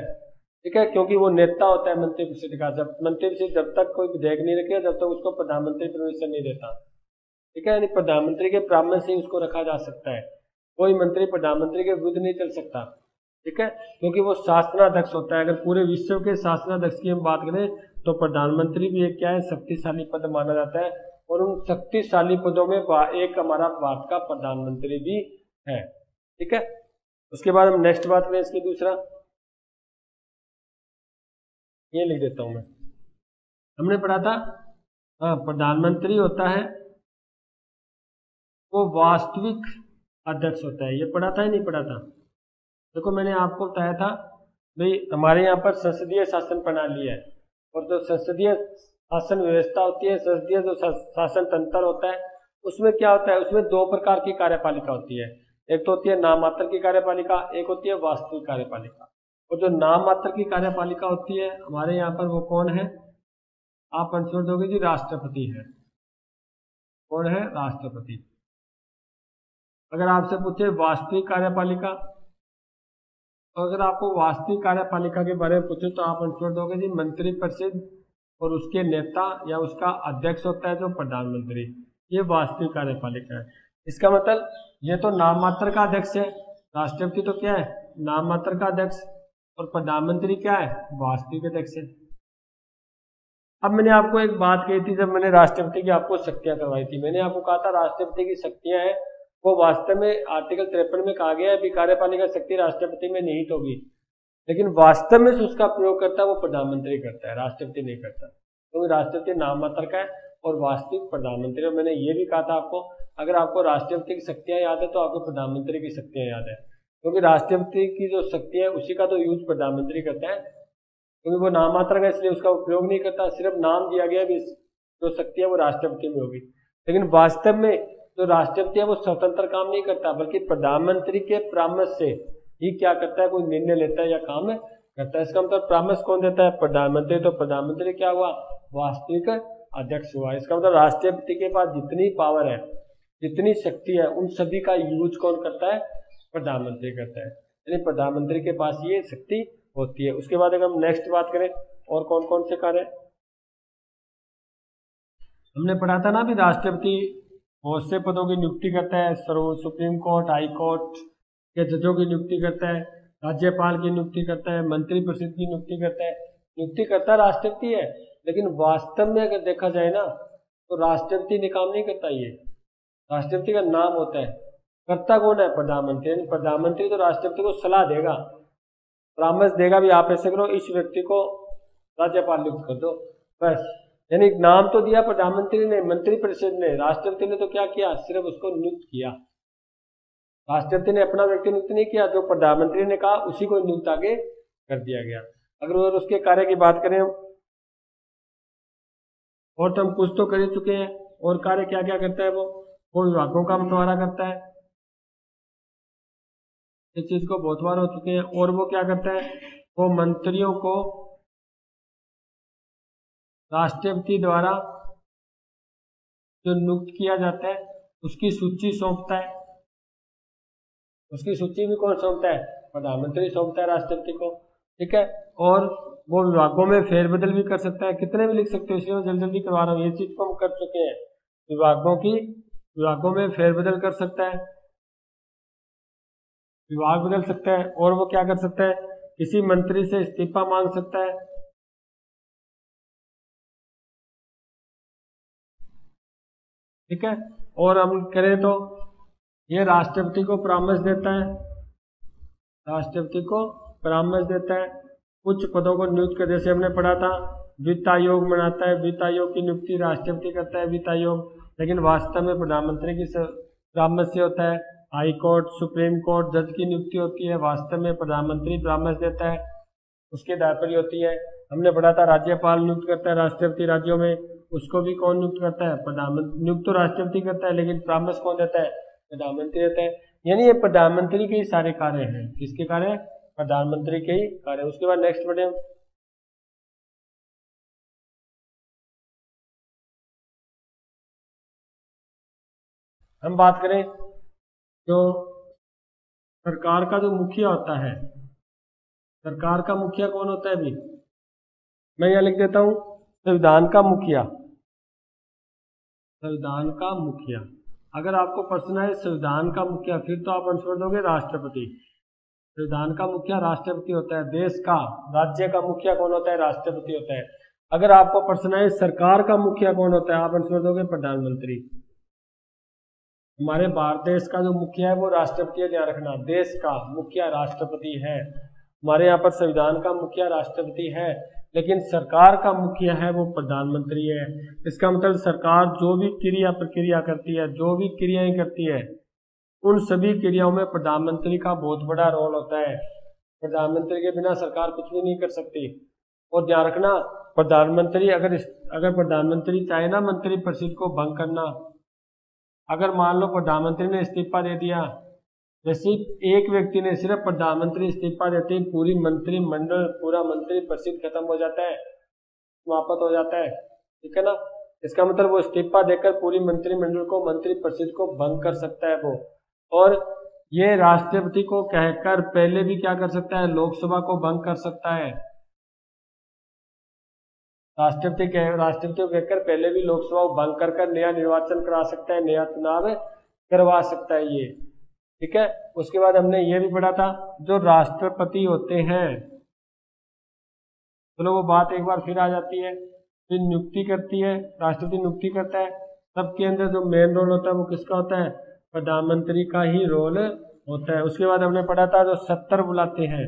ठीक है, क्योंकि वो नेता होता है मंत्रिपरिषद का। जब मंत्रिपरिषद जब तक कोई विधेयक नहीं रखेगा जब तक उसको प्रधानमंत्री परमिशन नहीं देता, ठीक है, यानी प्रधानमंत्री के परामर्श से उसको रखा जा सकता है। कोई मंत्री प्रधानमंत्री के विरुद्ध नहीं चल सकता, ठीक है, क्योंकि वो शासनाध्यक्ष होता है। अगर पूरे विश्व के शासनाध्यक्ष की हम बात करें तो प्रधानमंत्री भी एक क्या है? शक्तिशाली पद माना जाता है। और उन शक्तिशाली पदों में एक हमारा भारत का प्रधानमंत्री भी है, ठीक है। उसके बाद हम नेक्स्ट बात करें इसकी दूसरा, ये लिख देता हूं मैं, हमने पढ़ा था, हाँ, प्रधानमंत्री होता है वो वास्तविक अध्यक्ष होता है। ये पढ़ा था या नहीं पढ़ा था? देखो, मैंने आपको बताया था भाई हमारे यहाँ पर संसदीय शासन प्रणाली है, और जो संसदीय शासन व्यवस्था होती है, संसदीय जो शासन तंत्र होता है, उसमें क्या होता है? उसमें दो प्रकार की कार्यपालिका होती है। एक तो होती है नाम मात्र की कार्यपालिका, एक होती है वास्तविक कार्यपालिका। और जो नाम मात्र की कार्यपालिका होती है हमारे यहाँ पर, वो कौन है? आप आंसर दोगे जी, राष्ट्रपति है। कौन है? राष्ट्रपति। अगर आपसे पूछे वास्तविक कार्यपालिका, अगर आपको वास्तविक कार्यपालिका के बारे में पूछे तो आप आंसर दोगे जी, मंत्रिपरिषद और उसके नेता या उसका अध्यक्ष होता है जो प्रधानमंत्री। ये वास्तविक कार्यपालिका है। इसका मतलब ये तो नाम मात्र का अध्यक्ष है, राष्ट्रपति तो क्या है? नाम मात्र का अध्यक्ष, और प्रधानमंत्री क्या है? वास्तविक अध्यक्ष है। अब मैंने आपको एक बात कही थी, जब मैंने राष्ट्रपति की आपको शक्तियां करवाई थी, मैंने आपको कहा था राष्ट्रपति की शक्तियां हैं वो वास्तव में आर्टिकल 53 में कहा गया है कि कार्यपालिका शक्ति राष्ट्रपति में निहित होगी, लेकिन वास्तव में उसका प्रयोग करता है वो प्रधानमंत्री करता है, राष्ट्रपति नहीं करता, क्योंकि राष्ट्रपति नाम मात्र का है और वास्तविक प्रधानमंत्री। और मैंने ये भी कहा था आपको, अगर आपको राष्ट्रपति की शक्तियां याद है तो आपको प्रधानमंत्री की शक्तियां याद है, क्योंकि राष्ट्रपति की जो शक्ति है उसी का तो यूज प्रधानमंत्री करता है, क्योंकि वो नाम मात्र का इसलिए उसका उपयोग नहीं करता, सिर्फ नाम दिया गया भी जो शक्ति है वो राष्ट्रपति में होगी। लेकिन वास्तव में जो राष्ट्रपति है वो स्वतंत्र काम नहीं करता, बल्कि प्रधानमंत्री के परामर्श से ही क्या करता है? कोई निर्णय लेता है या काम करता है। इसका मतलब परामर्श कौन देता है? प्रधानमंत्री। तो प्रधानमंत्री क्या हुआ? वास्तविक अध्यक्ष हुआ। इसका मतलब राष्ट्रपति के पास जितनी पावर है, जितनी शक्ति है, उन सभी का यूज कौन करता है? प्रधानमंत्री करता है। यानी प्रधानमंत्री के पास ये शक्ति होती है। उसके बाद अगर हम नेक्स्ट बात करें और कौन कौन से कार्य, हमने पढ़ा था ना भी राष्ट्रपति बहुत से पदों की नियुक्ति करता है, सुप्रीम कोर्ट, हाई कोर्ट के जजों की नियुक्ति करता है, राज्यपाल की नियुक्ति करता है, मंत्रिपरिषद की नियुक्ति करता है। नियुक्ति करता राष्ट्रपति है, लेकिन वास्तव में अगर देखा जाए ना तो राष्ट्रपति ने काम नहीं करता, ये राष्ट्रपति का नाम होता है। करता कौन है? प्रधानमंत्री। प्रधानमंत्री तो राष्ट्रपति को सलाह देगा, परामर्श देगा भी आप ऐसे करो, इस व्यक्ति को राज्यपाल नियुक्त कर दो, बस। यानी नाम तो दिया प्रधानमंत्री ने, मंत्रिपरिषद ने, राष्ट्रपति ने तो क्या किया? सिर्फ उसको नियुक्त किया। राष्ट्रपति ने अपना व्यक्ति नियुक्त नहीं किया, जो प्रधानमंत्री ने कहा उसी को नियुक्त आगे कर दिया गया। अगर उसके कार्य की बात करें और तो हम कुछ तो कर ही चुके हैं। और कार्य क्या क्या करता है वो विभागों का बंटवारा करता है, इस चीज को बहुत बार हो चुके हैं। और वो क्या करता है, वो मंत्रियों को राष्ट्रपति द्वारा जो नियुक्त किया जाता है उसकी सूची सौंपता है। उसकी सूची भी कौन सौंपता है, प्रधानमंत्री सौंपता है राष्ट्रपति को, ठीक है। और वो विभागों में फेरबदल भी कर सकता है, कितने भी लिख सकते हो, इसलिए मैं जल्दी जल्दी करवा रहा हूँ। ये चीज को हम कर चुके हैं, विभागों में फेरबदल कर सकता है, विभाग बदल सकता है। और वो क्या कर सकता है, किसी मंत्री से इस्तीफा मांग सकता है, ठीक है। और हम करें तो ये राष्ट्रपति को परामर्श देता है, राष्ट्रपति को परामर्श देता है कुछ पदों को नियुक्त कर, जैसे हमने पढ़ा था वित्त आयोग बनाता है, वित्त आयोग की नियुक्ति राष्ट्रपति करता है वित्त आयोग, लेकिन वास्तव में प्रधानमंत्री की परामर्श से होता है। हाई कोर्ट, सुप्रीम कोर्ट, जज की नियुक्ति होती है, वास्तव में प्रधानमंत्री परामर्श देता है, उसके आधार पर ही होती है। हमने पढ़ा था राज्यपाल नियुक्त करता है राष्ट्रपति राज्यों में, उसको भी कौन नियुक्त करता है, प्रधानमंत्री। नियुक्त तो राष्ट्रपति करता है लेकिन परामर्श कौन देता है, प्रधानमंत्री देता है। यानी ये प्रधानमंत्री के ही सारे कार्य हैं, किसके कार्य, प्रधानमंत्री के ही कार्य। उसके बाद नेक्स्ट बढ़े हम बात करें जो सरकार का जो मुखिया होता है, सरकार का मुखिया कौन होता है। अभी मैं यहां लिख देता हूं संविधान का मुखिया, संविधान का मुखिया। अगर आपको प्रश्न है संविधान का मुखिया, फिर तो आप आंसर दोगे राष्ट्रपति। संविधान का मुखिया राष्ट्रपति होता है, देश का, राज्य का मुखिया कौन होता है, राष्ट्रपति होता है। अगर आपको प्रश्न है सरकार का मुखिया कौन होता है, आप आंसर दोगे प्रधानमंत्री। हमारे भारत देश का जो मुखिया है वो राष्ट्रपति है, ध्यान रखना, देश का मुखिया राष्ट्रपति है। हमारे यहाँ पर संविधान का मुखिया राष्ट्रपति है, लेकिन सरकार का मुखिया है वो प्रधानमंत्री है। इसका मतलब सरकार जो भी क्रिया प्रक्रिया करती है, जो भी क्रियाएं करती है, उन सभी क्रियाओं में प्रधानमंत्री का बहुत बड़ा रोल होता है। प्रधानमंत्री के बिना सरकार कुछ भी नहीं कर सकती। और ध्यान रखना, प्रधानमंत्री अगर प्रधानमंत्री चाहे ना मंत्री परिषद को भंग करना, अगर मान लो प्रधानमंत्री ने इस्तीफा दे दिया, जैसे एक व्यक्ति ने, सिर्फ प्रधानमंत्री इस्तीफा देते ही पूरी मंत्रिमंडल, पूरा मंत्री परिषद खत्म हो जाता है, समाप्त हो जाता है, ठीक है ना। इसका मतलब वो इस्तीफा देकर पूरी मंत्रिमंडल को, मंत्री परिषद को भंग कर सकता है वो। और ये राष्ट्रपति को कहकर पहले भी क्या कर सकता है, लोकसभा को भंग कर सकता है। राष्ट्रपति को कहकर पहले भी लोकसभा को भंग कर नया निर्वाचन करा सकता है, नया चुनाव करवा सकता है ये, ठीक है। उसके बाद हमने ये भी पढ़ा था जो राष्ट्रपति होते हैं, चलो वो बात एक बार फिर आ जाती है, फिर नियुक्ति करती है, राष्ट्रपति नियुक्ति करता है, सबके अंदर जो मेन रोल होता है वो किसका होता है, प्रधानमंत्री का ही रोल होता है। उसके बाद हमने पढ़ा था जो सत्र बुलाते हैं,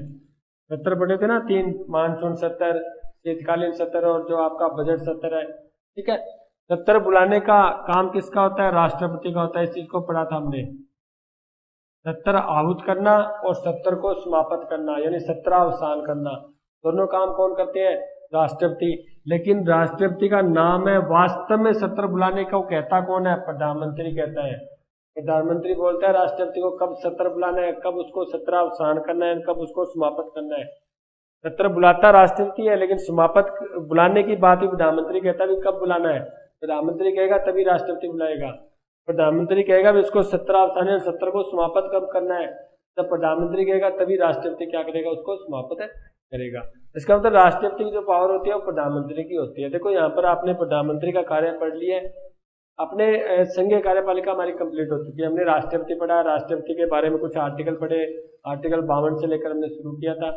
सत्र पढ़े थे ना, 3, मानसून सत्र, शीतकालीन सत्र और जो आपका बजट सत्र है, ठीक है। सत्र बुलाने का काम किसका होता है, राष्ट्रपति का होता है। इस चीज को पढ़ा था हमने, सत्र आहूत करना और सत्र को समाप्त करना, यानी सत्रावसान करना, दोनों काम कौन करते हैं, राष्ट्रपति। लेकिन राष्ट्रपति का नाम है, वास्तव में सत्र बुलाने का वो कहता कौन है, प्रधानमंत्री कहता है। प्रधानमंत्री बोलता है राष्ट्रपति को कब सत्र बुलाना है, कब उसको सत्रावसान करना है, कब उसको समाप्त करना है। सत्र बुलाता राष्ट्रपति है, लेकिन समाप्त बुलाने की बात ही प्रधानमंत्री कहता भी कब बुलाना है, प्रधानमंत्री कहेगा तभी राष्ट्रपति बुलाएगा। प्रधानमंत्री कहेगा भी उसको सत्रावसान, सत्र को समाप्त कब करना है, तब प्रधानमंत्री कहेगा तभी राष्ट्रपति क्या करेगा, उसको समाप्त करेगा। इसका मतलब राष्ट्रपति की जो पावर होती है वो प्रधानमंत्री की होती है। देखो यहाँ पर आपने प्रधानमंत्री का कार्य पढ़ लिया है, अपने संघीय कार्यपालिका हमारी कंप्लीट हो चुकी है। हमने राष्ट्रपति पढ़ा, राष्ट्रपति के बारे में कुछ आर्टिकल पढ़े, आर्टिकल 52 से लेकर हमने शुरू किया था,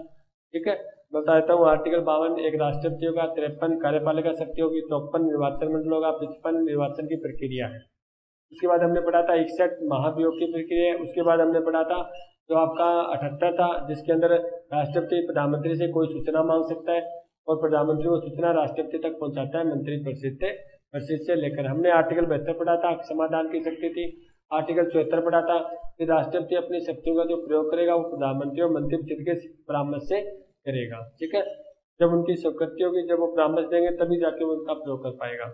ठीक है। बता देता हूँ, आर्टिकल 52 एक राष्ट्रपति होगा, 53 कार्यपालिका शक्ति होगी, 54 निर्वाचन मंडल होगा, 55 निर्वाचन की प्रक्रिया है। उसके बाद हमने पढ़ा था 61 महाभियोग की प्रक्रिया है। उसके बाद हमने पढ़ा था जो आपका 78 था, जिसके अंदर राष्ट्रपति प्रधानमंत्री से कोई सूचना मांग सकता है और प्रधानमंत्री वो सूचना राष्ट्रपति तक पहुंचाता है मंत्री परिषद से लेकर। हमने आर्टिकल 72 पढ़ा था, समाधान की शक्ति थी। आर्टिकल 74 पढ़ा था कि राष्ट्रपति अपनी शक्तियों का जो प्रयोग करेगा वो प्रधानमंत्री और मंत्रिपरिषद के परामर्श से करेगा, ठीक है। जब उनकी शक्तियों की, जब वो परामर्श देंगे तभी जाके वो उनका प्रयोग कर पाएगा।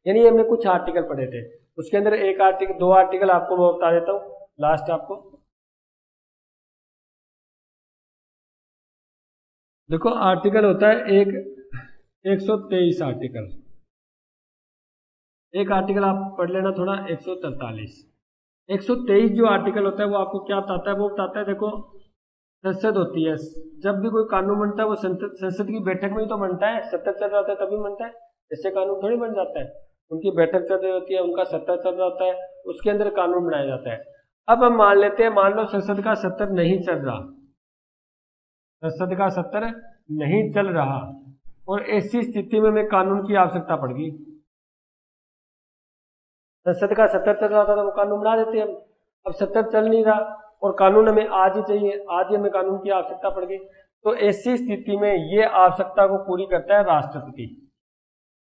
यानी हमने कुछ आर्टिकल पढ़े थे, उसके अंदर एक आर्टिकल, दो आर्टिकल आपको मैं बता देता हूँ लास्ट आपको। देखो आर्टिकल होता है एक 123 आर्टिकल, एक आर्टिकल आप पढ़ लेना थोड़ा 143। 123 जो आर्टिकल होता है वो आपको क्या बताता है, वो बताता है देखो संसद होती है, जब भी कोई कानून बनता है वो संसद की बैठक में ही तो बनता है, सत्र चल रहा होता है तभी बनता है, इससे कानून थोड़ी बन जाता है। उनकी बैठक चल रही होती है, उनका सत्र चल रहा होता है, उसके अंदर कानून बनाया जाता है। अब हम मान लेते हैं, मान लो संसद का सत्र नहीं चल रहा, संसद का सत्र नहीं चल रहा, और ऐसी स्थिति में हमें कानून की आवश्यकता पड़ गई। संसद का सत्र चल रहा था तो वो कानून बना देते हम, अब सत्र चल नहीं रहा और कानून हमें आज ही चाहिए, आज ही हमें कानून की आवश्यकता पड़ गई, तो ऐसी स्थिति में ये आवश्यकता को पूरी करता है राष्ट्रपति।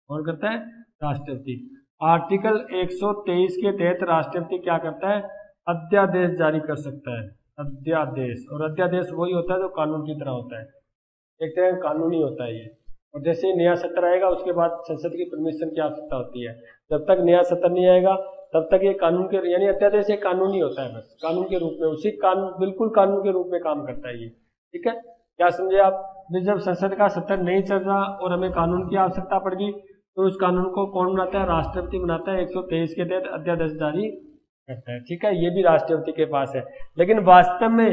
कौन करता है? राष्ट्रपति। आर्टिकल 123 के तहत राष्ट्रपति क्या करता है? अध्यादेश जारी कर सकता है, अध्यादेश। और अध्यादेश वही होता है जो कानून की तरह होता है, एक तरह का कानूनी होता है ये। और जैसे नया सत्र आएगा उसके बाद संसद की परमिशन की आवश्यकता होती है, जब तक नया सत्र नहीं आएगा तब तक ये कानून के, यानी अध्यादेश एक कानूनी होता है, बस कानून के रूप में, उसी कानून, बिल्कुल कानून के रूप में काम करता है ये। ठीक है, क्या समझे आप? जब संसद का सत्र नहीं चल रहा और हमें कानून की आवश्यकता पड़ गई तो उस कानून को कौन बनाता है? राष्ट्रपति बनाता है, 123 के तहत अध्यादेश जारी करता है। ठीक है, ये भी राष्ट्रपति के पास है, लेकिन वास्तव में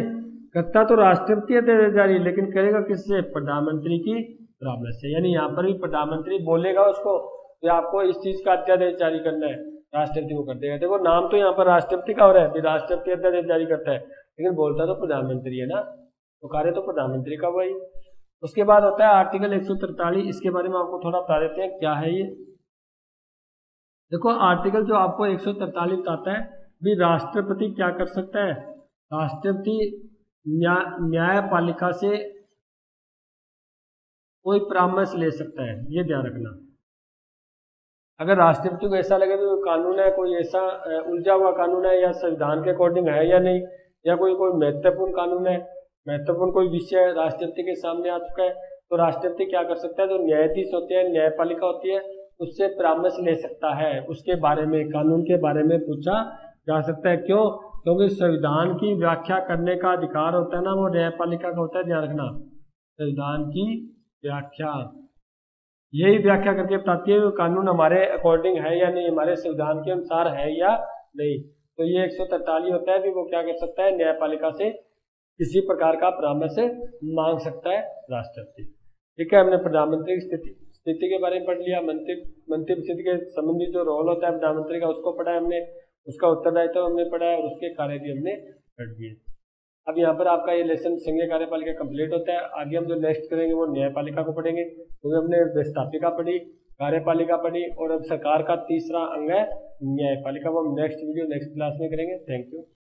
करता तो राष्ट्रपति अध्यादेश जारी, लेकिन करेगा किससे? प्रधानमंत्री की परामर्श से। यानी यहाँ पर भी प्रधानमंत्री बोलेगा उसको कि आपको इस चीज का अध्यादेश जारी करना है, राष्ट्रपति को कर देगा। देखो नाम तो यहाँ पर राष्ट्रपति का हो रहा है, राष्ट्रपति अध्यादेश जारी करता है, लेकिन बोलता तो प्रधानमंत्री है ना, तो कार्य तो प्रधानमंत्री का वही। उसके बाद होता है आर्टिकल 143, इसके बारे में आपको थोड़ा बता देते हैं क्या है ये। देखो आर्टिकल जो आपको 143 बताता है भी, राष्ट्रपति क्या कर सकता है? राष्ट्रपति न्यायपालिका से कोई परामर्श ले सकता है, ये ध्यान रखना। अगर राष्ट्रपति को ऐसा लगे कि कानून है, कोई ऐसा उलझा हुआ कानून है या संविधान के अकॉर्डिंग है या नहीं, या कोई महत्वपूर्ण कानून है, महत्वपूर्ण कोई विषय राष्ट्रपति के सामने आ चुका है, तो राष्ट्रपति क्या कर सकता है? जो न्यायाधीश होते हैं, न्यायपालिका होती है, उससे परामर्श ले सकता है, उसके बारे में, कानून के बारे में पूछा जा सकता है। क्यों? क्योंकि संविधान की व्याख्या करने का अधिकार होता है ना, वो न्यायपालिका का होता है, ध्यान रखना। संविधान की व्याख्या, यही व्याख्या करके बताती है कि कानून हमारे अकॉर्डिंग है या नहीं, हमारे संविधान के अनुसार है या नहीं। तो ये 143 होता है कि वो क्या कर सकता है? न्यायपालिका से किसी प्रकार का परामर्श मांग सकता है राष्ट्रपति। ठीक है, हमने प्रधानमंत्री की स्थिति के बारे में पढ़ लिया, मंत्रिपरिषद के संबंधी जो रोल होता है प्रधानमंत्री का उसको पढ़ा है हमने, उसका उत्तरदायित्व हमने पढ़ा है और उसके कार्य भी हमने पढ़ लिए। अब यहाँ पर आपका ये लेसन संघीय कार्यपालिका कंप्लीट होता है। आगे हम जो नेक्स्ट करेंगे वो न्यायपालिका को पढ़ेंगे, क्योंकि हमने व्यवस्थापिका पढ़ी, कार्यपालिका पढ़ी, और अब सरकार का तीसरा अंग है न्यायपालिका। वो हम नेक्स्ट वीडियो नेक्स्ट क्लास में करेंगे। Thank you.